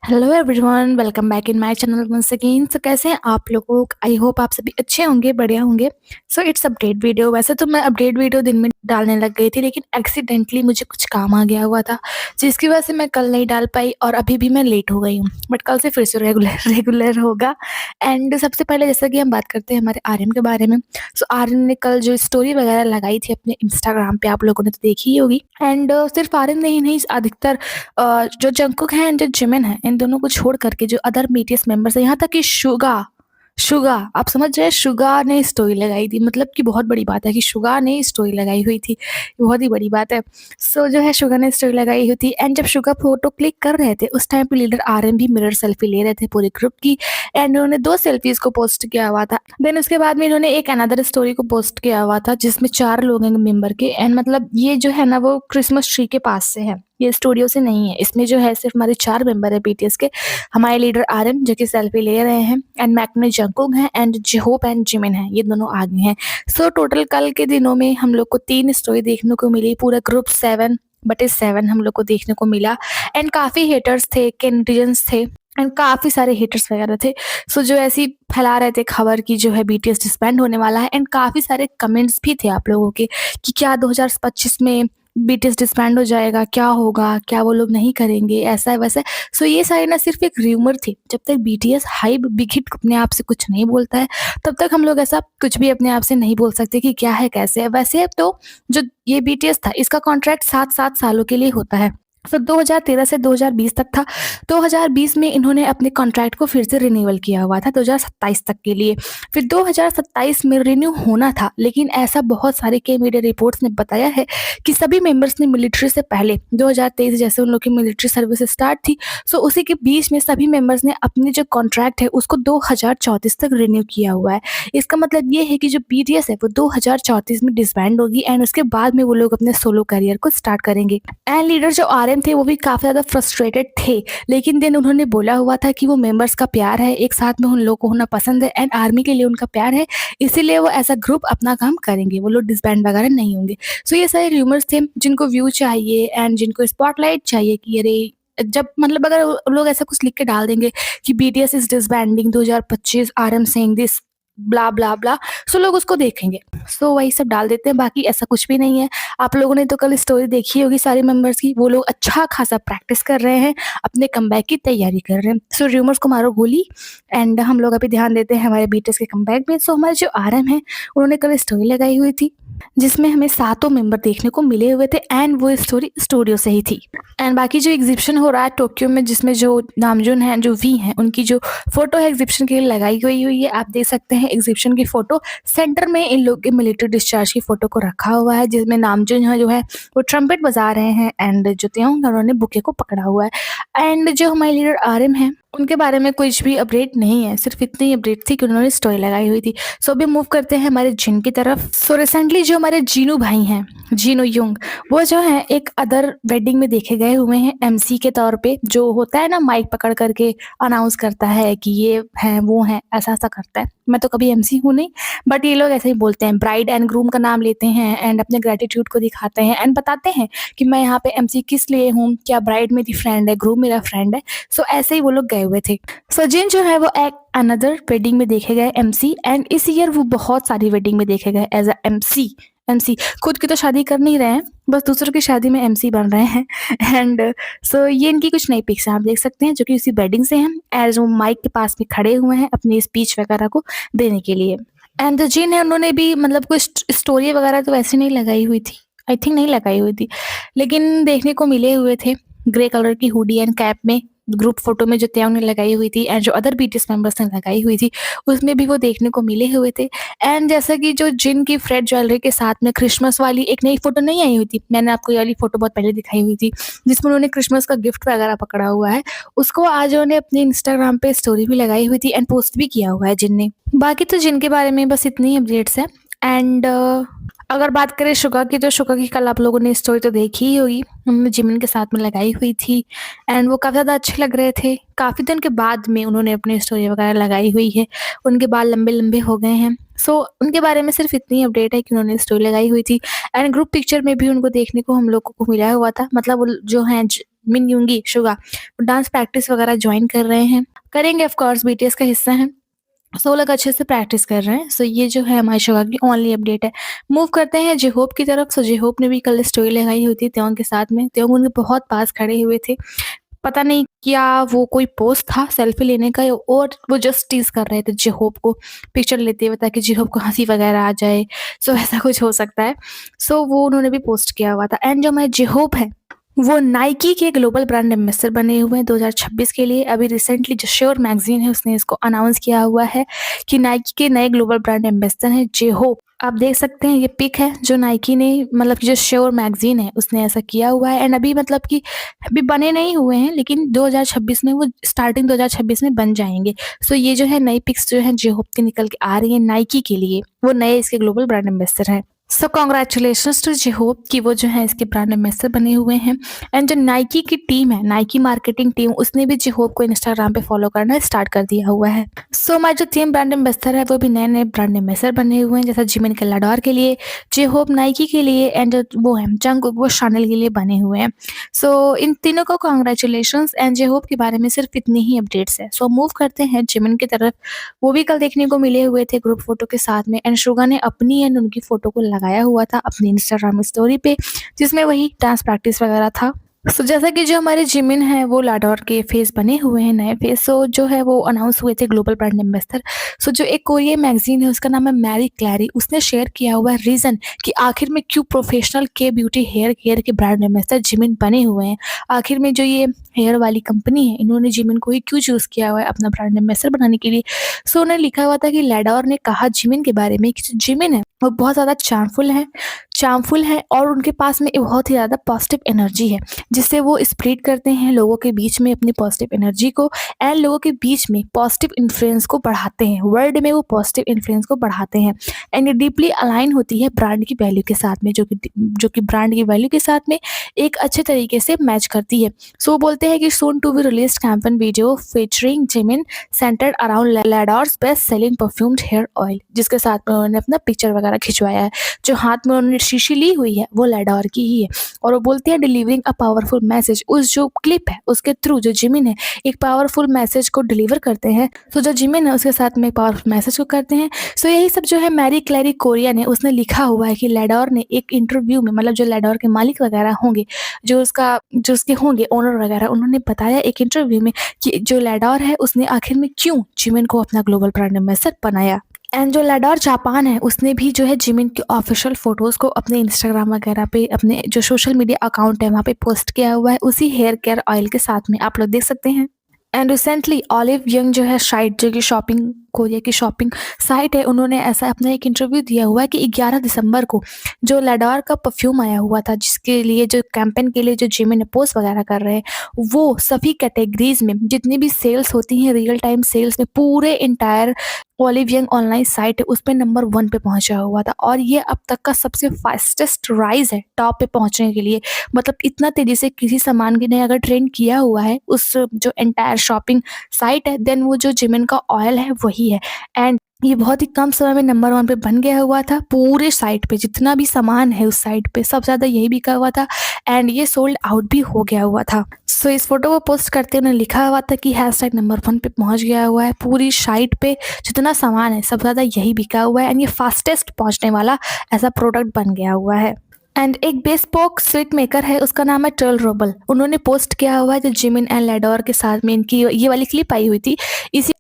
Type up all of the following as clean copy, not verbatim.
Hello everyone, welcome back in my channel once again. So कैसे हैं आप लोग? आई होप आप सभी अच्छे होंगे, बढ़िया होंगे। So it's update video. वैसे तो मैं अपडेट वीडियो दिन में डालने लग गई थी, लेकिन एक्सीडेंटली मुझे कुछ काम आ गया हुआ था, जिसकी वजह से मैं कल नहीं डाल पाई और अभी भी मैं लेट हो गई हूँ। बट कल से फिर से रेगुलर रेगुलर होगा। एंड सबसे पहले जैसा कि हम बात करते हैं हमारे आर्यन के बारे में। सो आर्यन ने कल जो स्टोरी वगैरह लगाई थी अपने इंस्टाग्राम पे, आप लोगों ने तो देखी ही होगी। एंड सिर्फ आर्यन ने ही नहीं, अधिकतर जो जंगकुक हैं एंड जो जिमिन हैं, इन दोनों को छोड़ करके जो अदर बीटीएस मेंबर्स हैं, यहाँ तक कि शुगा शुगा आप समझ रहे हैं, शुगा ने स्टोरी लगाई थी। मतलब कि बहुत बड़ी बात है कि शुगा ने स्टोरी लगाई हुई थी, बहुत ही बड़ी बात है। सो जो है शुगा ने स्टोरी लगाई हुई थी। एंड जब शुगा फोटो क्लिक कर रहे थे, उस टाइम पे लीडर आरएम भी मिरर सेल्फी ले रहे थे पूरे ग्रुप की। एंड उन्होंने 2 सेल्फीज को पोस्ट किया हुआ था। देन उसके बाद में इन्होंने एक अनदर स्टोरी को पोस्ट किया हुआ था, जिसमें 4 लोग हैं मेंबर के। एंड मतलब ये जो है ना, वो क्रिसमस ट्री के पास से है, ये स्टूडियो से नहीं है। इसमें जो है सिर्फ हमारे 4 मेंबर है बीटीएस के। हमारे लीडर आर्यन जो कि सेल्फी ले रहे हैं, एंड मैकने जंगकुक हैं, एंड होप एंड जिमिन हैं, ये दोनों आगे हैं। सो टोटल कल के दिनों में हम लोग को 3 स्टोरी देखने को मिली। पूरा ग्रुप 7/7 हम लोग को देखने को मिला। एंड काफ़ी हेटर्स थे, कैनेडियंस थे, एंड काफ़ी सारे हेटर्स वगैरह थे। सो जो ऐसी फैला रहे थे खबर की जो है बीटीएस डिसबैंड होने वाला है। एंड काफ़ी सारे कमेंट्स भी थे आप लोगों के कि क्या 2025 में बीटीएस डिसबैंड हो जाएगा, क्या होगा, क्या वो लोग नहीं करेंगे, ऐसा है वैसा है। सो ये सारी ना सिर्फ एक र्यूमर थी। जब तक बीटीएस हाइप बिग हिट अपने आप से कुछ नहीं बोलता है, तब तक हम लोग ऐसा कुछ भी अपने आप से नहीं बोल सकते कि क्या है, कैसे है। वैसे तो जो ये बीटीएस था, इसका कॉन्ट्रैक्ट 7-7 सालों के लिए होता है। फिर 2013 से 2020 तक था। 2020 में इन्होंने अपने कॉन्ट्रैक्ट को फिर से रिन्यूअल किया हुआ था 2027 तक के लिए। फिर 2027 में रिन्यू होना था, लेकिन ऐसा बहुत सारे के मीडिया रिपोर्ट्स ने बताया है कि सभी मेंबर्स ने मिलिट्री से पहले 2023 जैसे उन लोग की मिलिट्री सर्विस स्टार्ट थी, सो उसी के बीच में सभी मेंबर्स ने अपने जो कॉन्ट्रैक्ट है उसको 2034 तक रिन्यू किया हुआ है। इसका मतलब ये है कि जो बीटीएस है वो 2034 में डिसबैंड होगी, एंड उसके बाद में वो लोग अपने सोलो करियर को स्टार्ट करेंगे। एंड लीडर जो आरएम थे वो भी काफ़ी ज़्यादा फ्रस्ट्रेटेड थे, लेकिन देन उन्होंने बोला हुआ था कि वो मेंबर्स का प्यार है, एक साथ में उन लोगों को होना पसंद है, एंड आर्मी के लिए उनका प्यार है, इसीलिए वो एज अ ग्रुप अपना काम करेंगे, वो लोग डिसबैंड वगैरह नहीं होंगे। सो ये सारे र्यूमर्स थे जिनको व्यू चाहिए एंड जिनको स्पॉटलाइट चाहिए कि अरे जब मतलब अगर लोग ऐसा कुछ लिख के डाल देंगे कि BTS is disbanding 2025, RM saying this blah blah blah, so लोग उसको देखेंगे। सो वही सब डाल देते हैं, बाकी ऐसा कुछ भी नहीं है। आप लोगों ने तो कल स्टोरी देखी होगी सारे मेंबर्स की, वो लोग अच्छा खासा प्रैक्टिस कर रहे हैं, अपने कमबैक की तैयारी कर रहे हैं। सो र्यूमर्स को मारो गोली, एंड हम लोग अभी ध्यान देते हैं हमारे बीटीएस के कमबैक में। सो हमारे जो आरएम है, उन्होंने कल स्टोरी लगाई हुई थी, जिसमें हमें 7 मेंबर देखने को मिले हुए थे, एंड वो स्टोरी स्टूडियो से ही थी। एंड बाकी जो एग्जिबिशन हो रहा है टोक्यो में, जिसमें जो नामजून हैं, जो वी हैं, उनकी जो फोटो है एग्जिबिशन के लिए लगाई हुई है, आप देख सकते हैं एग्जिबिशन की फोटो। सेंटर में इन लोग के मिलिट्री डिस्चार्ज की फोटो को रखा हुआ है, जिसमें नामजून है जो है वो ट्रम्पेट बजा रहे हैं, एंड जो त्योंग उन्होंने बुके को पकड़ा हुआ है। एंड जो हमारे लीडर आरएम हैं, उनके बारे में कुछ भी अपडेट नहीं है, सिर्फ इतनी अपडेट थी कि उन्होंने स्टोरी लगाई हुई थी। सो अभी मूव करते हैं हमारे जिन की तरफ। सो रिसेंटली जो हमारे जीनू भाई हैं, जीनू युंग, वो जो है एक अदर वेडिंग में देखे गए हुए हैं एमसी के तौर पे। जो होता है ना, माइक पकड़ करके अनाउंस करता है कि ये है वो है, ऐसा ऐसा करता है। मैं तो कभी एमसी हूँ नहीं, बट ये लोग ऐसे ही बोलते हैं, ब्राइड एंड ग्रूम का नाम लेते हैं एंड अपने ग्रेटिट्यूड को दिखाते हैं एंड बताते हैं कि मैं यहाँ पे एमसी किस लिए हूँ, क्या ब्राइड मेरी फ्रेंड है, ग्रूम मेरा फ्रेंड है। सो ऐसे ही वो लोग गए हुए थे। सो जिन जो है वो एक अनदर वेडिंग में देखे गए एमसी, एंड इस ईयर वो बहुत सारी वेडिंग में देखे गए एज अ एमसी। खुद की तो शादी कर नहीं रहे हैं, बस दूसरों की शादी में एमसी बन रहे हैं। एंड सो ये इनकी कुछ नई पिक्स हैं, आप देख सकते हैं, जो कि उसी वेडिंग से हैं, एज वो माइक के पास में खड़े हुए हैं अपनी स्पीच वगैरह को देने के लिए। एंड जिन है, उन्होंने भी मतलब कुछ स्टोरी वगैरह तो वैसे नहीं लगाई हुई थी, आई थिंक नहीं लगाई हुई थी, लेकिन देखने को मिले हुए थे ग्रे कलर की हुडी एंड कैप में। ग्रुप फोटो में जो त्याग ने लगाई हुई थी एंड जो अदर बीटीएस मेंबर्स ने लगाई हुई थी, उसमें भी वो देखने को मिले हुए थे। एंड जैसा कि जो जिन की फ्रेड ज्वेलरी के साथ में क्रिसमस वाली एक नई फोटो नहीं आई हुई थी, मैंने आपको ये वाली फोटो बहुत पहले दिखाई हुई थी, जिसमें उन्होंने क्रिसमस का गिफ्ट वगैरह पकड़ा हुआ है, उसको आज उन्होंने अपने इंस्टाग्राम पे स्टोरी भी लगाई हुई थी एंड पोस्ट भी किया हुआ है जिन ने। बाकी तो जिन के बारे में बस इतनी ही अपडेट्स है। एंड अगर बात करें शुगा की, तो शुगा की कल आप लोगों ने स्टोरी तो देखी ही होगी, उन्होंने जिमिन के साथ में लगाई हुई थी, एंड वो काफ़ी ज़्यादा अच्छे लग रहे थे। काफ़ी दिन के बाद में उन्होंने अपनी स्टोरी वगैरह लगाई हुई है, उनके बाल लंबे लंबे हो गए हैं। सो उनके बारे में सिर्फ इतनी अपडेट है कि उन्होंने स्टोरी लगाई हुई थी, एंड ग्रुप पिक्चर में भी उनको देखने को हम लोगों को मिला हुआ था। मतलब वो जो हैं मिन यूंगी, सुगा डांस प्रैक्टिस वगैरह जॉइन कर रहे हैं, करेंगे ऑफ कोर्स, बीटीएस का हिस्सा हैं। सो वो लोग अच्छे से प्रैक्टिस कर रहे हैं। सो ये जो है हमारे शुगा की ओनली अपडेट है। मूव करते हैं जे-होप की तरफ। सो जे-होप ने भी कल स्टोरी लगाई हुई थी त्योंग के साथ में। त्योंग उनके बहुत पास खड़े हुए थे। पता नहीं क्या वो कोई पोज़ था सेल्फी लेने का, और वो जस्ट टीज़ कर रहे थे जे-होप को पिक्चर लेते हुए ताकि जे-होप को हँसी वगैरह आ जाए। सो ऐसा कुछ हो सकता है। सो वो उन्होंने भी पोस्ट किया हुआ था। एंड जो हमारे जे-होप है वो नाइकी के ग्लोबल ब्रांड एम्बेसडर बने हुए हैं 2026 के लिए। अभी रिसेंटली जो श्योर मैगज़ीन है उसने इसको अनाउंस किया हुआ है कि नाइकी के नए ग्लोबल ब्रांड एम्बेसडर हैं जे-होप। आप देख सकते हैं ये पिक है जो नाइकी ने, मतलब कि जो श्योर मैगज़ीन है उसने ऐसा किया हुआ है। एंड अभी मतलब कि अभी बने नहीं हुए हैं, लेकिन 2026 में वो स्टार्टिंग 2026 में बन जाएँगे। सो ये जो है नई पिक्स जो हैं जे-होप की निकल के आ रही हैं नाइकी के लिए। वो नए इसके ग्लोबल ब्रांड एम्बेसडर हैं। सो कांग्रेचुलेशंस टू जे-होप कि वो जो है इसके ब्रांड एम्बेसडर बने हुए हैं। एंड जो नाइकी की टीम है, नाइकी मार्केटिंग टीम, उसने भी जे-होप को इंस्टाग्राम पे फॉलो करना स्टार्ट कर दिया हुआ है। सो हमारे जो 3 ब्रांड एम्बेसडर है वो भी नए-नए ब्रांड एम्बेसडर बने हुए हैं, जैसा जिमिन कैलाडोर के लिए, जे-होप नाइकी के लिए, एंड जो वो है जंगकुक वो शानेल के लिए बने हुए हैं। सो इन तीनों को कांग्रेचुलेशंस। एंड जे-होप के बारे में सिर्फ इतनी ही अपडेट्स है। सो मूव करते हैं जिमिन की तरफ। वो भी कल देखने को मिले हुए थे ग्रुप फोटो के साथ में। एंड सुगा ने अपनी एंड उनकी फोटो को लगाया हुआ था अपनी इंस्टाग्राम स्टोरी पे, जिसमें वही डांस प्रैक्टिस वगैरह था। सो जैसा कि जो हमारे जिमिन हैं वो लाडोर के फेस बने हुए हैं, नए फेस। सो जो है वो अनाउंस हुए थे ग्लोबल ब्रांड एम्बेसडर। सो जो एक कोरियन मैगजीन है उसका नाम है मैरी क्लैरी, उसने शेयर किया हुआ है रीज़न कि आखिर में क्यों प्रोफेशनल के ब्यूटी हेयर केयर के ब्रांड एम्बेसडर जिमिन बने हुए हैं। आखिर में जो ये हेयर वाली कंपनी है इन्होंने जिमिन को ही क्यों चूज़ किया हुआ है अपना ब्रांड एम्बेसडर बनाने के लिए। सो उन्हें लिखा हुआ था कि लाडोर ने कहा जिमिन के बारे में कि जो जिमिन है वो बहुत ज़्यादा चार्मफुल है और उनके पास में बहुत ही ज़्यादा पॉजिटिव एनर्जी है, जिससे वो स्प्रेड करते हैं लोगों के बीच में अपनी पॉजिटिव एनर्जी को, एंड लोगों के बीच में पॉजिटिव इन्फ्लुएंस को बढ़ाते हैं, वर्ल्ड में वो पॉजिटिव इन्फ्लुएंस को बढ़ाते हैं। एंड ये डीपली अलाइन होती है ब्रांड की वैल्यू के साथ में, जो कि ब्रांड की वैल्यू के साथ में एक अच्छे तरीके से मैच करती है। सो वो बोलते हैं कि soon to be released campaign video featuring Jimin centred around Lador's best selling perfumed hair oil, जिसके साथ में उन्होंने अपना पिक्चर वगैरह खिंचवाया है। जो हाथ में उन्होंने शीशी ली हुई है वो लाडोर की ही है, और वो बोलते हैं डिलीवरिंग अ पावरफुल मैसेज। उस जो क्लिप है उसके थ्रू जो जिमिन है एक पावरफुल मैसेज को डिलीवर करते हैं। तो जो जिमिन है उसके साथ में एक पावरफुल मैसेज को करते हैं। सो यही सब जो है मैरी क्लैरी कोरिया ने उसने लिखा हुआ है कि लाडोर ने एक इंटरव्यू में, मतलब जो लाडोर के मालिक वगैरह होंगे, जो उसके होंगे ओनर वगैरह, उन्होंने बताया एक इंटरव्यू में कि जो लाडोर है उसने आखिर में क्यों जिमिन को अपना ग्लोबल ब्रांड एम्बेसडर बनाया। एंड जो लाडोर जापान है उसने भी जो है जिमिन के ऑफिशियल फोटोज़ को अपने इंस्टाग्राम वगैरह पे, अपने जो सोशल मीडिया अकाउंट है वहाँ पे पोस्ट किया हुआ है उसी हेयर केयर ऑयल के साथ में, आप लोग देख सकते हैं। एंड रिसेंटली ऑलिव यंग जो है साइट, जो कि शॉपिंग कोरिया की शॉपिंग साइट है, उन्होंने ऐसा अपना एक इंटरव्यू दिया हुआ है कि 11 दिसंबर को जो लाडोर का परफ्यूम आया हुआ था, जिसके लिए जो कैंपेन के लिए जो जिमिन पोस्ट वगैरह कर रहे हैं, वो सभी कैटेगरीज में जितनी भी सेल्स होती हैं रियल टाइम सेल्स में पूरे entire olive young online site है उस पे नंबर 1 पे पहुंचा हुआ था, और ये अब तक का सबसे फास्टेस्ट राइज है टॉप पे पहुंचने के लिए। मतलब इतना तेजी से किसी सामान के ने अगर ट्रेंड किया हुआ है उस जो एंटायर शॉपिंग साइट है, देन वो जो जिमिन का ऑयल है वही है। एंड ये बहुत ही कम समय में नंबर 1 पे बन गया हुआ था। पूरे साइट पे जितना भी सामान है उस साइट पे सबसे ज़्यादा यही बिका हुआ था, एंड ये सोल्ड आउट भी हो गया हुआ था। सो इस फोटो को पोस्ट करते उन्होंने लिखा हुआ था कि हैशटैग नंबर 1 पे पहुंच गया हुआ है। पूरी साइट पे जितना सामान है सबसे ज़्यादा यही बिका हुआ है, एंड ये फास्टेस्ट पहुंचने वाला ऐसा प्रोडक्ट बन गया हुआ है। एंड एक बेस्पोक स्वीट मेकर है, उसका नाम है ट्रेल रोबल। उन्होंने पोस्ट किया हुआ है जो जिमिन एंड लाडोर के साथ में इनकी ये वाली क्लिप आई हुई थी,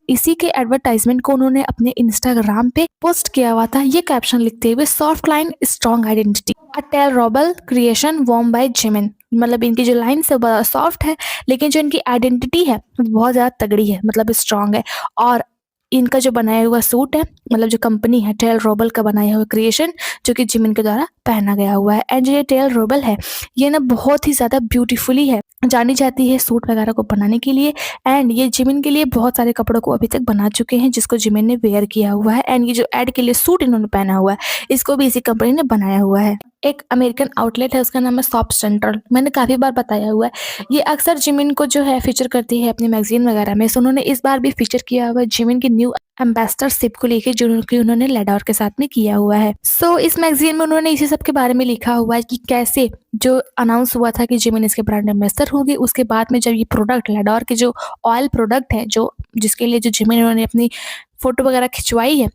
इसी के एडवर्टाइजमेंट को उन्होंने अपने इंस्टाग्राम पे पोस्ट किया हुआ था, ये कैप्शन लिखते हुए soft line strong identity a trail रोबल क्रिएशन वॉर्म बाय जिमिन। मतलब इनकी जो लाइन है बड़ा सॉफ्ट है, लेकिन जो इनकी आइडेंटिटी है बहुत ज़्यादा तगड़ी है, मतलब स्ट्रॉन्ग है। और इनका जो बनाया हुआ सूट है, मतलब जो कंपनी है टेल रोबल का बनाया हुआ क्रिएशन, जो कि जिमिन के द्वारा पहना गया हुआ है। एंड ये टेल रोबल है ये ना बहुत ही ज़्यादा ब्यूटीफुली है, जानी जाती है सूट वगैरह को बनाने के लिए। एंड ये जिमिन के लिए बहुत सारे कपड़ों को अभी तक बना चुके हैं जिसको जिमिन ने वेयर किया हुआ है। एंड ये जो एड के लिए सूट इन्होंने पहना हुआ है इसको भी इसी कंपनी ने बनाया हुआ है। एक अमेरिकन आउटलेट है, उसका नाम है शॉप सेंट्रल। मैंने काफ़ी बार बताया हुआ है। ये अक्सर जिमिन को जो है फीचर करती है अपनी मैगज़ीन वगैरह में। सो उन्होंने इस बार भी फीचर किया हुआ है जिमिन की न्यू एम्बेसडरशिप को लेके, जो कि उन्होंने लेडोर के साथ में किया हुआ है। सो इस मैगज़ीन में उन्होंने इसी सब के बारे में लिखा हुआ है कि कैसे जो अनाउंस हुआ था कि जिमिन इसके ब्रांड एम्बेसडर होगी, उसके बाद में जब ये प्रोडक्ट लेडोर के जो ऑयल प्रोडक्ट है, जो जिसके लिए जो जिमिन उन्होंने अपनी फ़ोटो वगैरह खिंचवाई है,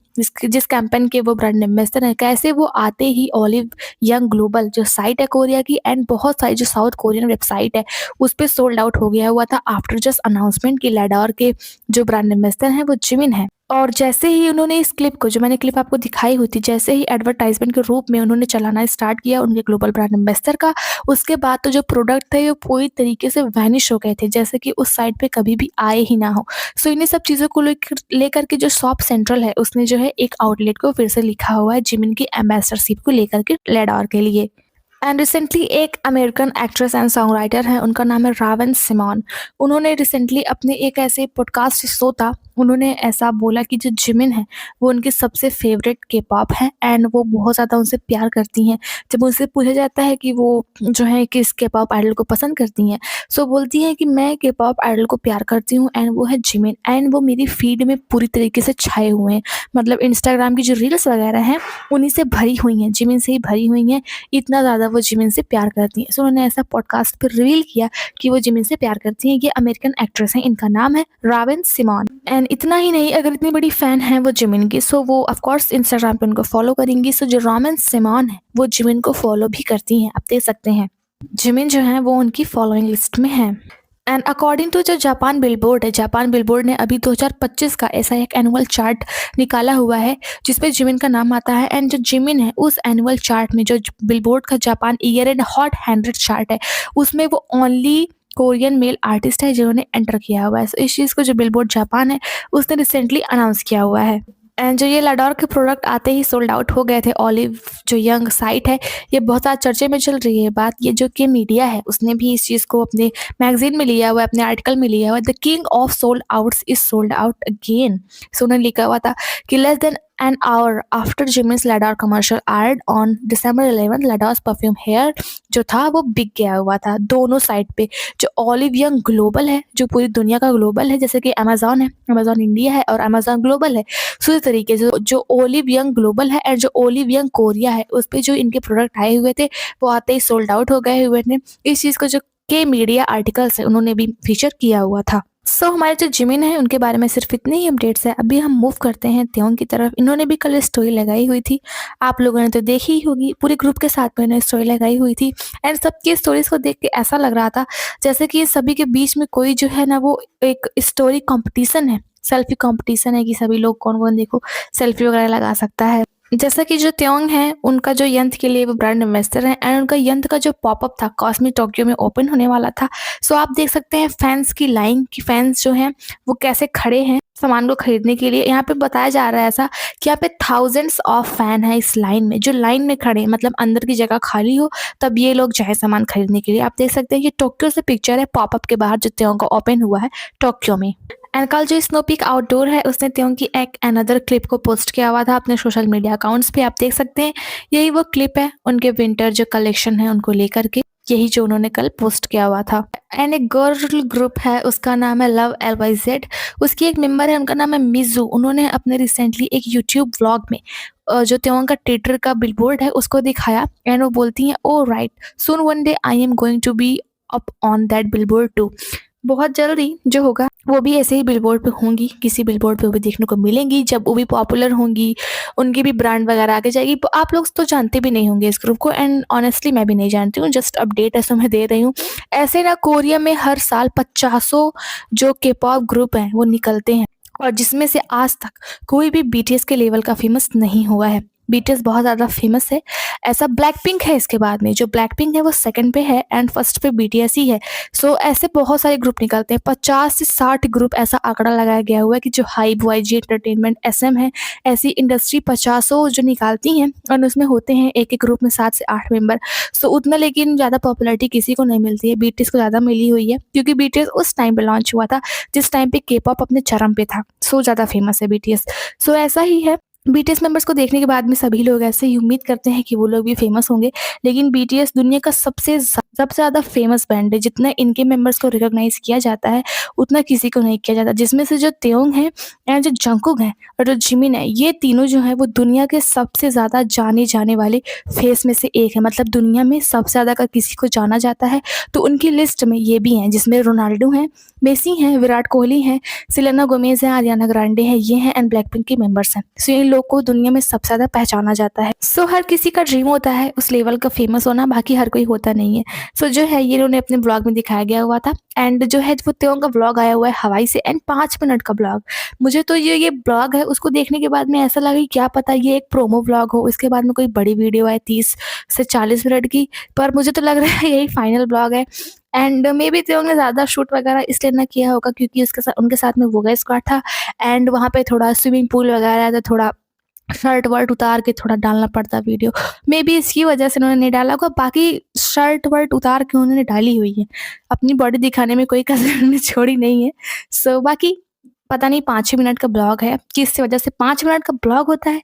जिस कैंपेन के वो ब्रांड एम्बेसडर हैं, कैसे वो आते ही ओलिव यंग ग्लोबल जो साइट है कोरिया की एंड बहुत सारी जो साउथ कोरियन वेबसाइट है, उस पे सोल्ड आउट हो गया हुआ था आफ्टर जस्ट अनाउंसमेंट कि लेडोर के जो ब्रांड एम्बेसडर हैं वो जिमिन है। और जैसे ही उन्होंने इस क्लिप को, जो मैंने क्लिप आपको दिखाई हुई थी, जैसे ही एडवर्टाइजमेंट के रूप में उन्होंने चलाना स्टार्ट किया उनके ग्लोबल ब्रांड एम्बेसडर का, उसके बाद तो जो प्रोडक्ट थे वो पूरी तरीके से वैनिश हो गए थे, जैसे कि उस साइट पे कभी भी आए ही ना हो। सो इन्हीं सब चीज़ों को लेकर के जो शॉप सेंट्रल है, उसने जो है एक आउटलेट को फिर से लिखा हुआ है जिमिन की एम्बेसडरशिप को लेकर के लेडोर के लिए। एंड रिसेंटली एक American actress and song writer है, उनका नाम है रावन सिमोन। उन्होंने रिसेंटली अपने एक ऐसे पॉडकास्ट शो था, उन्होंने ऐसा बोला कि जो जिमिन है वो उनकी सबसे फेवरेट के पॉप है एंड वो बहुत ज़्यादा उनसे प्यार करती हैं। जब उनसे पूछा जाता है कि वो जो है किस के पॉप आइडल को पसंद करती हैं, सो बोलती हैं कि मैं के पॉप आइडल को प्यार करती हूँ एंड वो है जिमिन, एंड वो मेरी फीड में पूरी तरीके से छाए हुए हैं। मतलब इंस्टाग्राम की जो रील्स वगैरह हैं उन्हीं से भरी हुई हैं, जिमिन से ही भरी हुई हैं। इतना ज़्यादा वो जिमिन से प्यार करती हैं। सो उन्होंने ऐसा पॉडकास्ट पर रिवील किया कि वो जिमिन से प्यार करती हैं। ये अमेरिकन एक्ट्रेस हैं, इनका नाम है रावन सिमोन। एंड इतना ही नहीं, अगर इतनी बड़ी फ़ैन है वो जिमिन की, सो वो ऑफ कोर्स इंस्टाग्राम पे उनको फॉलो करेंगी। सो जो रावन सिमोन है वो जिमिन को फॉलो भी करती हैं, आप देख सकते हैं। जिमिन जो है वो उनकी फॉलोइंग लिस्ट में है। एंड अकॉर्डिंग टू जो जापान बिलबोर्ड है, जापान बिलबोर्ड ने अभी 2025 का ऐसा एक एनुअल चार्ट निकाला हुआ है जिसपे जिमिन का नाम आता है। एंड जो जिमिन है उस एनुअल चार्ट में, जो बिलबोर्ड का Japan year and hot 100 chart है, उसमें वो ओनली कोरियन मेल आर्टिस्ट है जिन्होंने एंटर किया हुआ है। So, इस चीज़ को जो बिलबोर्ड जापान है उसने रिसेंटली अनाउंस किया हुआ है। एंड जो ये लेडोर के प्रोडक्ट आते ही सोल्ड आउट हो गए थे। ओलिव जो यंग साइट है, ये बहुत ज़्यादा चर्चे में चल रही है बात। ये जो कि मीडिया है उसने भी इस चीज़ को अपने मैगजीन में लिया हुआ है, अपने आर्टिकल में लिया हुआ है। The king of sold outs is sold out again. So उन्होंने लिखा हुआ था कि less than an hour after Jimin's Ladar commercial aired on December 11, Ladar's perfume hair जो था वो बिक गया हुआ था दोनों साइड पे। जो ओलिव यंग ग्लोबल है, जो पूरी दुनिया का ग्लोबल है, जैसे कि अमेजोन है, अमेजोन इंडिया है और अमेजोन ग्लोबल है। सो इस तरीके से जो ओलिव यंग ग्लोबल है और जो ओलिव यंग कोरिया है, उस पे जो इनके प्रोडक्ट आए हुए थे वो आते ही सोल्ड आउट हो गए हुए थे। इस चीज़ को जो के मीडिया आर्टिकल्स है उन्होंने भी फीचर किया हुआ था। सो हमारे जो जिमिन है उनके बारे में सिर्फ इतने ही अपडेट्स है। अभी हम मूव करते हैं त्योंग की तरफ। इन्होंने भी कल स्टोरी लगाई हुई थी, आप लोगों ने तो देखी ही होगी। पूरे ग्रुप के साथ में इन्होंने स्टोरी लगाई हुई थी एंड सबकी स्टोरीज को देख के ऐसा लग रहा था जैसे कि सभी के बीच में कोई जो है ना वो एक स्टोरी कंपटीशन है, सेल्फी कंपटीशन है कि सभी लोग कौन कौन देखो सेल्फी वगैरह लगा सकता है। जैसा कि जो त्योंग है उनका जो यंत्र के लिए वो ब्रांड एम्बेसडर है एंड उनका यंत्र का जो पॉपअप था कॉस्मिक टोक्यो में ओपन होने वाला था। सो आप देख सकते हैं फैंस की लाइन, कि फैंस जो हैं वो कैसे खड़े हैं सामान को खरीदने के लिए। यहाँ पे बताया जा रहा है ऐसा कि यहाँ पे थाउजेंड्स ऑफ फैन है इस लाइन में, जो लाइन में खड़े हैं, मतलब अंदर की जगह खाली हो तब ये लोग जाए सामान खरीदने के लिए। आप देख सकते हैं ये टोक्यो से पिक्चर है पॉपअप के बाहर जो त्योंग का ओपन हुआ है टोक्यो में। एंड कल जो स्नो पीक आउटडोर है उसने त्योंग की एक अनदर क्लिप को पोस्ट किया हुआ था अपने सोशल मीडिया अकाउंट्स पे, आप देख सकते हैं। यही वो क्लिप है उनके विंटर जो कलेक्शन है उनको लेकर के, यही जो उन्होंने कल पोस्ट किया हुआ था। एंड एक गर्ल ग्रुप है उसका नाम है लव LYZ, उसकी एक मेंबर है उनका नाम है मिजू। उन्होंने अपने रिसेंटली एक यूट्यूब व्लॉग में जो त्योंग का ट्विटर का बिलबोर्ड है उसको दिखाया एंड वो बोलती हैं oh right soon one day I am going to be up on that billboard too. बहुत जल्दी जो होगा वो भी ऐसे ही बिलबोर्ड पे होंगी, किसी बिलबोर्ड पे वो भी देखने को मिलेंगी जब वो भी पॉपुलर होंगी, उनकी भी ब्रांड वगैरह आगे जाएगी। आप लोग तो जानते भी नहीं होंगे इस ग्रुप को एंड ऑनेस्टली मैं भी नहीं जानती हूँ, जस्ट अपडेट ऐसे मैं दे रही हूँ। ऐसे ना कोरिया में हर साल 50 जो के पॉप ग्रुप हैं वो निकलते हैं और जिसमें से आज तक कोई भी BTS के लेवल का फेमस नहीं हुआ है। BTS बहुत ज़्यादा फेमस है, ऐसा ब्लैक पिंक है इसके बाद में, जो ब्लैक पिंक है वो सेकंड पे है एंड फर्स्ट पे BTS ही है। सो ऐसे बहुत सारे ग्रुप निकलते हैं, 50 से 60 ग्रुप ऐसा आंकड़ा लगाया गया हुआ है कि जो हाइब YG एंटरटेनमेंट SM है, ऐसी इंडस्ट्री 50 जो निकालती हैं और उसमें होते हैं एक एक ग्रुप में 7 से 8 मेंबर। सो उतना लेकिन ज़्यादा पॉपुलैरिटी किसी को नहीं मिलती है, BTS को ज़्यादा मिली हुई है क्योंकि BTS उस टाइम पे लॉन्च हुआ था जिस टाइम पे K-pop अपने चरम पे था। सो ज़्यादा फेमस है BTS। सो ऐसा ही है बीटीएस मेंबर्स को देखने के बाद में सभी लोग ऐसे ही उम्मीद करते हैं कि वो लोग भी फेमस होंगे, लेकिन बीटीएस दुनिया का सबसे ज़्यादा फेमस बैंड है। जितना इनके मेंबर्स को रिकॉग्नाइज़ किया जाता है, उतना किसी को नहीं किया जाता। जिसमें से जो त्योंग है एंड जो जंगकुक है और जो जिमिन है, ये तीनों जो हैं वो दुनिया के सबसे ज़्यादा जाने जाने वाले फेस में से एक है। मतलब दुनिया में सबसे ज़्यादा अगर किसी को जाना जाता है, तो उनकी लिस्ट में ये भी हैं, जिसमें रोनाल्डो हैं, मेसी हैं, विराट कोहली हैं, सेलेना गोमेज़ है, आरियाना ग्रांडे है, ये हैं एंड ब्लैकपिंक के मेंबर्स हैं। सो इन लोग को दुनिया में सबसे ज़्यादा पहचाना जाता है। सो हर किसी का ड्रीम होता है उस लेवल का फेमस होना, बाकी हर कोई होता नहीं है। सो जो है ये इन्होंने अपने ब्लॉग में दिखाया गया हुआ था एंड जो है वो त्यों का ब्लॉग आया हुआ है हवाई से एंड 5 मिनट का ब्लॉग। मुझे तो ये ब्लॉग है उसको देखने के बाद में ऐसा लगा कि क्या पता ये एक प्रोमो ब्लॉग हो, इसके बाद में कोई बड़ी वीडियो है 30 से 40 मिनट की, पर मुझे तो लग रहा है यही फाइनल ब्लॉग है। एंड मे बी त्यों ने ज़्यादा शूट वगैरह इसलिए ना किया होगा क्योंकि उसके साथ उनके साथ में वोगा स्क्वाड था एंड वहाँ पे थोड़ा स्विमिंग पूल वगैरह था, थोड़ा शर्ट वर्ट उतार के थोड़ा डालना पड़ता वीडियो। मे बी इसकी वजह से उन्होंने नहीं डाला होगा, बाकी शर्ट वर्ट उतार के उन्होंने डाली हुई है। अपनी बॉडी दिखाने में कोई कसर उन्होंने छोड़ी नहीं है। सो बाकी पता नहीं 5 ही मिनट का ब्लॉग है, किस वजह से 5 मिनट का ब्लॉग होता है?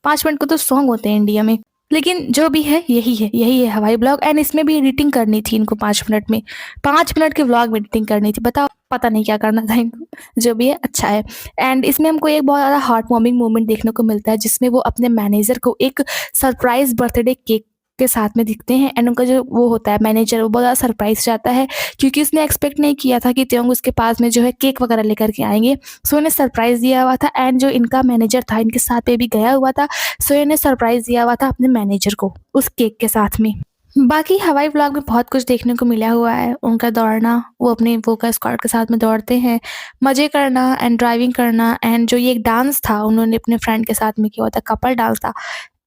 5 मिनट को तो सॉन्ग होते हैं इंडिया में। लेकिन जो भी है यही है हवाई ब्लॉग एंड इसमें भी एडिटिंग करनी थी इनको 5 मिनट में। 5 मिनट के व्लॉग में एडिटिंग करनी थी। बताओ पता नहीं क्या करना था इनको। जो भी है अच्छा है। एंड इसमें हमको एक बहुत ज़्यादा हार्ट वार्मिंग मोमेंट देखने को मिलता है जिसमें वो अपने मैनेजर को एक सरप्राइज़ बर्थडे केक के साथ में दिखते हैं एंड उनका जो वो होता है मैनेजर, वो बहुत ज़्यादा सरप्राइज़ जाता है क्योंकि उसने एक्सपेक्ट नहीं किया था कि त्योंग उसके पास में जो है केक वगैरह लेकर के आएँगे। सो इन्हें सरप्राइज़ दिया हुआ था एंड जो इनका मैनेजर था इनके साथ में भी गया हुआ था। सो इन्हें सरप्राइज़ दिया हुआ था अपने मैनेजर को उस केक के साथ में। बाकी हवाई व्लॉग में बहुत कुछ देखने को मिला हुआ है। उनका दौड़ना, वो अपने वोका स्क्वाड के साथ में दौड़ते हैं, मज़े करना एंड ड्राइविंग करना एंड जो ये एक डांस था उन्होंने अपने फ्रेंड के साथ में किया हुआ था, कपल डांस था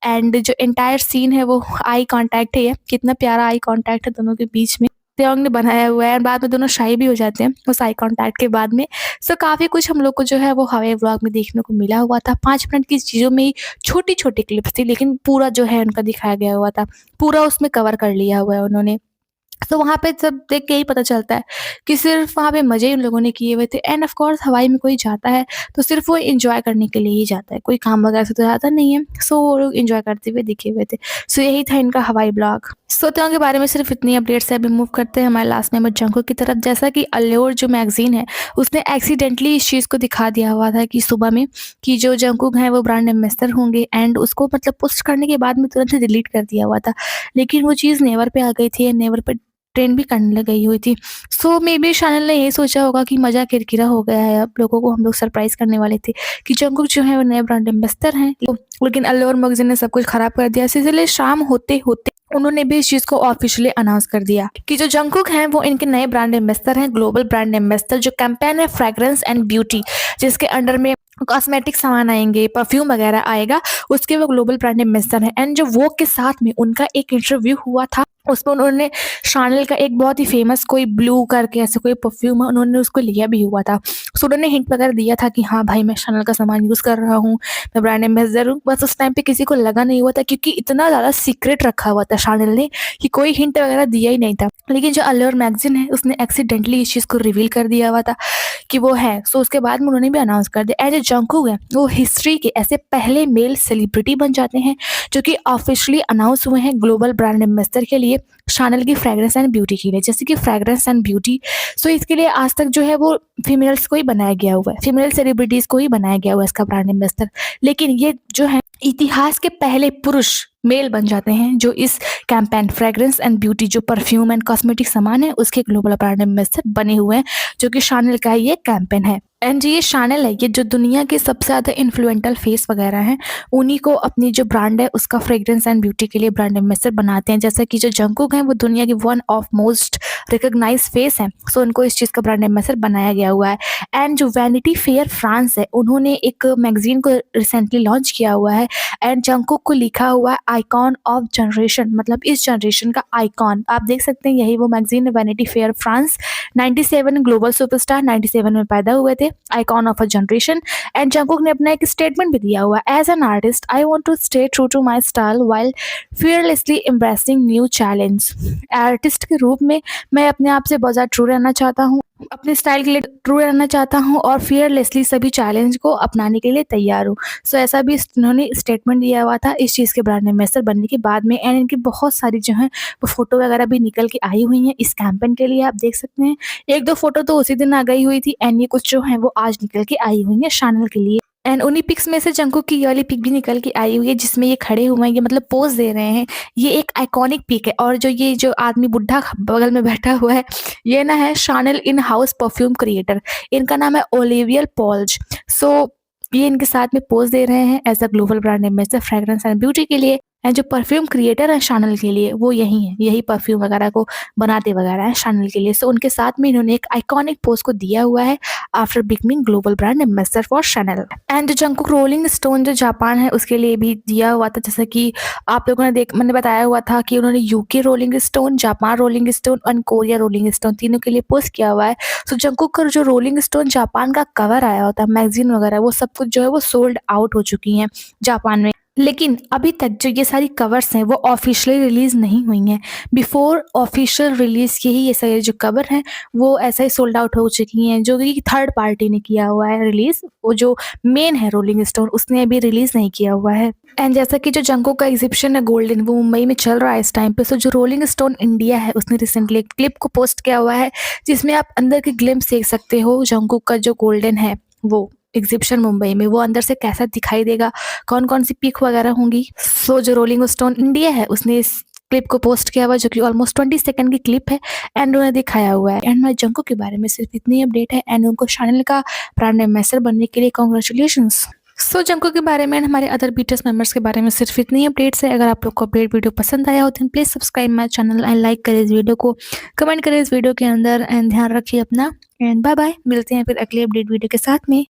एंड जो एंटायर सीन है वो आई कॉन्टैक्ट है ये, कितना प्यारा आई कॉन्टैक्ट है दोनों के बीच में। त्योंग ने बनाया हुआ है और बाद में दोनों शाय भी हो जाते हैं उस आई कॉन्टैक्ट के बाद में। सो काफ़ी कुछ हम लोग को जो है वो हवाई व्लॉग में देखने को मिला हुआ था। 5 मिनट की चीज़ों में ही छोटी-छोटी क्लिप्स थी लेकिन पूरा जो है उनका दिखाया गया हुआ था। पूरा उसमें कवर कर लिया हुआ है उन्होंने। तो वहाँ पे सब देख के यही पता चलता है कि सिर्फ़ वहाँ पे मज़े उन लोगों ने किए हुए थे एंड ऑफ़ कोर्स हवाई में कोई जाता है तो सिर्फ़ वो एन्जॉय करने के लिए ही जाता है, कोई काम वगैरह से तो जाता नहीं है। सो वो लोग एन्जॉय करते हुए दिखे हुए थे। सो यही था इनका हवाई ब्लॉग। सो त्यों के बारे में सिर्फ़ इतनी अपडेट्स है। अभी मूव करते हैं हमारे लास्ट मेंबर जंगकुक की तरफ। जैसा कि अल्लोर जो मैगज़ीन है उसने एक्सीडेंटली इस चीज़ को दिखा दिया हुआ था कि सुबह में कि जो जंगकुक हैं वो ब्रांड एम्बेसडर होंगे एंड उसको मतलब पोस्ट करने के बाद में तुरंत ही डिलीट कर दिया हुआ था। लेकिन वो चीज़ नेवर पे आ गई थी, नेवर पे ट्रेंड भी करने लग गई हुई थी। सो मे बी चैनल ने यही सोचा होगा कि मज़ा किरकिरा हो गया है, अब लोगों को हम लोग सरप्राइज़ करने वाले थे कि जंगकुक जो है वो नए ब्रांड एम्बेसडर हैं। लेकिन अल्लू और मैगज़ीन ने सब कुछ ख़राब कर दिया। इसलिए शाम होते-होते उन्होंने भी इस चीज़ को ऑफ़िशियली अनाउंस कर दिया कि जो जंगकुक हैं वो इनके नए ब्रांड एम्बेसडर हैं, ग्लोबल ब्रांड एम्बेसडर। जो कैंपेन है फ्रेग्रेंस एंड ब्यूटी, जिसके अंडर में कॉस्मेटिक सामान आएँगे, परफ्यूम वगैरह आएगा, उसके वो ग्लोबल ब्रांड एम्बेसडर हैं। एंड जो वोग के साथ में उनका एक इंटरव्यू हुआ था, उसमें उन्होंने शानेल का एक बहुत ही फेमस कोई ब्लू करके ऐसे कोई परफ्यूम है, उन्होंने उसको लिया भी हुआ था। सो उन्होंने हिंट वगैरह दिया था कि हाँ भाई मैं शानेल का सामान यूज़ कर रहा हूँ, मैं ब्रांड एम्बेसडर हूँ। बस उस टाइम पे किसी को लगा नहीं हुआ था क्योंकि इतना ज़्यादा सीक्रेट रखा हुआ था शानेल ने कि कोई हिंट वगैरह दिया ही नहीं था। लेकिन जो अल्लूर मैगज़ीन है उसने एक्सीडेंटली इस चीज़ को रिवील कर दिया हुआ था कि वो है। सो उसके बाद में उन्होंने भी अनाउंस कर दिया। एंड जो जंगकुक है वो हिस्ट्री के ऐसे पहले मेल सेलिब्रिटी बन जाते हैं जो कि ऑफिशियली अनाउंस हुए हैं ग्लोबल ब्रांड एम्बेसडर के लिए, शानेल की फ्रेग्रेंस एंड ब्यूटी के लिए। जैसे कि फ्रेग्रेंस एंड ब्यूटी, सो इसके लिए आज तक जो है वो फीमेल्स को ही बनाया गया हुआ है, फीमेल सेलिब्रिटीज़ को ही बनाया गया हुआ है इसका ब्रांड एम्बेसडर। लेकिन ये जो है इतिहास के पहले पुरुष मेल बन जाते हैं जो इस कैंपेन फ्रेग्रेंस एंड ब्यूटी जो परफ्यूम एंड कॉस्मेटिक सामान है उसके ग्लोबल ब्रांड एम्बेसडर बने हुए हैं, जो कि शानेल का ये कैंपेन है। एंड ये शानेल है, ये जो दुनिया के सबसे ज़्यादा इन्फ्लुएंटल फेस वगैरह हैं उन्हीं को अपनी जो ब्रांड है उसका फ्रेग्रेंस एंड ब्यूटी के लिए ब्रांड एम्बेसडर बनाते हैं। जैसे कि जो जंगकुक हैं वो दुनिया के one of most recognised face हैं, सो उनको इस चीज़ का ब्रांड एम्बेसडर बनाया गया हुआ है। एंड जो वैनिटी फेयर फ्रांस है उन्होंने एक मैगजीन को रिसेंटली लॉन्च किया हुआ है एंड जंगकुक को लिखा हुआ है आइकॉन ऑफ जनरेशन, मतलब इस जनरेशन का आइकॉन। आप देख सकते हैं यही वो मैगजीन है Vanity Fair France. 97 global superstar 97 में पैदा हुए थे, icon of a generation. And Jungkook ने अपना एक स्टेटमेंट भी दिया हुआ है, as an artist I want to stay true to my style while fearlessly embracing new challenge. Artist के रूप में मैं अपने आप से बहुत ज़्यादा ट्रू रहना चाहता हूँ अपने स्टाइल के लिए ट्रू रहना चाहता हूँ और फियरलेसली सभी चैलेंज को अपनाने के लिए तैयार हूँ। सो ऐसा भी इन्होंने स्टेटमेंट दिया हुआ था इस चीज़ के ब्रांड एम्बेसडर बनने के बाद में, एंड इनकी बहुत सारी जो है वो फ़ोटो वगैरह भी निकल के आई हुई हैं इस कैंपेन के लिए, आप देख सकते हैं। 1-2 फ़ोटो तो उसी दिन आ गई हुई थी, एंड ये कुछ जो है वो आज निकल के आई हुई हैं शैनल के लिए। एंड उन्हीं पिक्स में से जंकुक की ये वाली पिक भी निकल के आई हुई है जिसमें ये खड़े हुए हैं, ये मतलब पोज़ दे रहे हैं। ये एक आइकॉनिक पिक है, और जो ये जो आदमी बुड्ढा बगल में बैठा हुआ है, ये ना है Shainal in house perfume creator. इनका नाम है ओलिवियर पॉल्ज। सो ये इनके साथ में पोज़ दे रहे हैं as a global brand ambassador fragrance and beauty के लिए। एंड जो परफ्यूम क्रिएटर है शैनल के लिए वो यही है, यही परफ्यूम वगैरह को बनाते वगैरह हैं शैनल के लिए। सो उनके साथ में इन्होंने एक आइकॉनिक पोज़ को दिया हुआ है after becoming global brand ambassador for Chanel. And जो जंकुक रोलिंग स्टोन जो जापान है उसके लिए भी दिया हुआ था, जैसा कि आप लोगों ने मैंने बताया हुआ था कि उन्होंने UK rolling stone, Japan rolling stone और कोरिया रोलिंग स्टोन तीनों के लिए पोस्ट किया हुआ है। सो जंकुक का जो रोलिंग स्टोन जापान का कवर आया होता है मैगजीन वगैरह, वो सब कुछ जो है वो सोल्ड आउट हो चुकी हैं जापान में। लेकिन अभी तक जो ये सारी कवर्स हैं वो ऑफिशियली रिलीज़ नहीं हुई हैं। बिफोर ऑफिशियल रिलीज़ के ही ये सारे जो कवर हैं वो ऐसा ही सोल्ड आउट हो चुकी हैं, जो कि थर्ड पार्टी ने किया हुआ है रिलीज़। वो जो मेन है रोलिंग स्टोन उसने अभी रिलीज़ नहीं किया हुआ है। एंड जैसा कि जो जंकुक का एग्ज़िबिशन है गोल्डन, वो मुंबई में चल रहा है इस टाइम पे। सो जो रोलिंग स्टोन इंडिया है उसने रिसेंटली एक क्लिप को पोस्ट किया हुआ है जिसमें आप अंदर की ग्लिम्प्स देख सकते हो जंकुक का जो गोल्डन है वो एग्ज़िबिशन मुंबई में, वो अंदर से कैसा दिखाई देगा, कौन-कौन सी पिक वगैरह होंगी। सो जो रोलिंग स्टोन इंडिया है उसने इस क्लिप को पोस्ट किया हुआ है जो कि ऑलमोस्ट 20 सेकंड की क्लिप है, एंड उन्हें दिखाया हुआ है। एंड मैं जंकुक के बारे में सिर्फ इतनी अपडेट है, एंड उनको चैनल का ब्रांड एम्बेसडर बनने के लिए कांग्रेचुलेशंस। सो जंकुक के बारे में, हमारे अदर बीटीएस मेंबर्स के बारे में सिर्फ इतनी अपडेट्स है। अगर आप लोग को अपडेट वीडियो पसंद आया हो तो please subscribe my channel and like करें इस वीडियो को, कमेंट करें इस वीडियो के अंदर, एंड ध्यान रखिए अपना, एंड बाय बाय। मिलते हैं फिर अगले अपडेट वीडियो के साथ में।